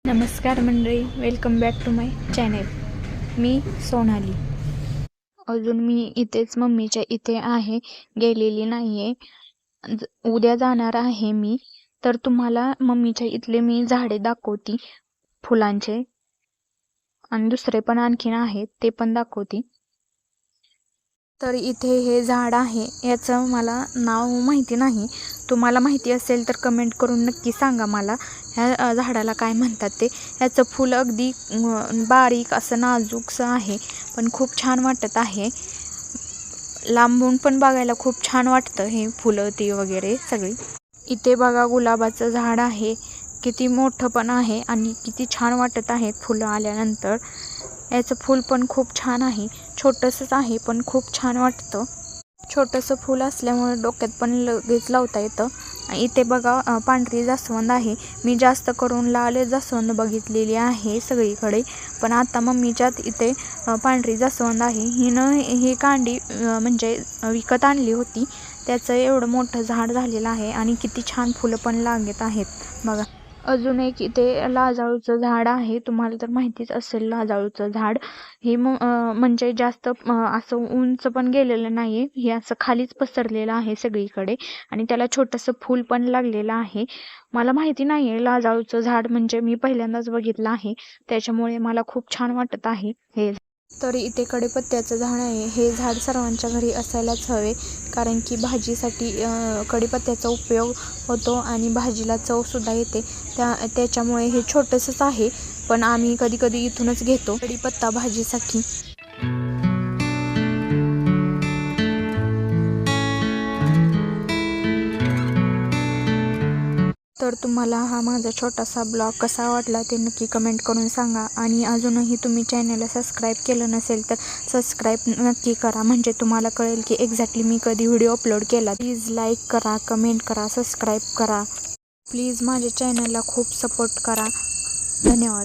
नमस्कार मंडळी, welcome back to my channel. मी सोनाली. अजून मी इथेच मम्मीच्या इथे आहे, गेलेली नाही आहे. उद्या जाणार आहे मी. तर तुम्हाला मम्मीच्या इथले मी झाडे दाखवते फुलांचे, आणि दुसरे पण आणखीन आहेत ते पण दाखवते. तर इथे हे झाड आहे, याचं मला नाव माहिती नाही. तुम्हाला माहिती असेल तर कमेंट करून नक्की सांगा मला ह्या झाडाला काय म्हणतात ते. ह्याचं फूल अगदी बारीक असं नाजूकसं आहे, पण खूप छान वाटत आहे. लांबून पण बघायला खूप छान वाटतं हे फुलं ती वगैरे सगळी. इथे बघा गुलाबाचं झाड आहे, किती मोठं पण आहे आणि किती छान वाटत आहेत फुलं आल्यानंतर. याचं फूल पण खूप छान आहे, छोटंसंच आहे पण खूप छान वाटतं. छोटंसं फूल असल्यामुळे डोक्यात पण लगेच लावता येतं. इथे बघा पांढरी जास्वंद आहे. मी जास्त करून लाल जास्वंद बघितलेली आहे सगळीकडे, पण आता मम्मीच्यात इथे पांढरी जास्वंद आहे. हिनं ही कांडी म्हणजे विकत आणली होती. त्याचं एवढं मोठं झाड झालेलं आहे आणि किती छान फुलं पण लागत आहेत बघा. अजून एक इथे लाजाळूचं झाड आहे. तुम्हाला तर माहितीच असेल लाजाळूचं झाड. हे म्हणजे जास्त असं उंच पण गेलेलं नाही, हे असं खालीच पसरलेलं आहे सगळीकडे आणि त्याला छोटंसं फूल पण लागलेलं आहे. मला माहिती नाही आहे लाजाळूचं झाड, म्हणजे मी पहिल्यांदाच बघितलं आहे, त्याच्यामुळे मला खूप छान वाटत आहे हे. तर इथे कढीपत्त्याचं झाड आहे. हे झाड सर्वांच्या घरी असायलाच हवे, कारण की भाजीसाठी कढीपत्त्याचा उपयोग होतो आणि भाजीला चवसुद्धा येते. त्याच्यामुळे हे छोटंसंच आहे, पण आम्ही कधी कधी इथूनच घेतो कढीपत्ता भाजीसाठी. तर तुम्हाला हा माझा छोटासा ब्लॉग कसा वाटला ते नक्की कमेंट करून सांगा. आणि अजूनही तुम्ही चॅनलला सबस्क्राईब केलं नसेल तर सबस्क्राईब नक्की करा, म्हणजे तुम्हाला कळेल की एक्झॅक्टली मी कधी व्हिडिओ अपलोड केला. प्लीज लाईक करा, कमेंट करा, सबस्क्राईब करा. प्लीज माझ्या चॅनलला खूप सपोर्ट करा. धन्यवाद.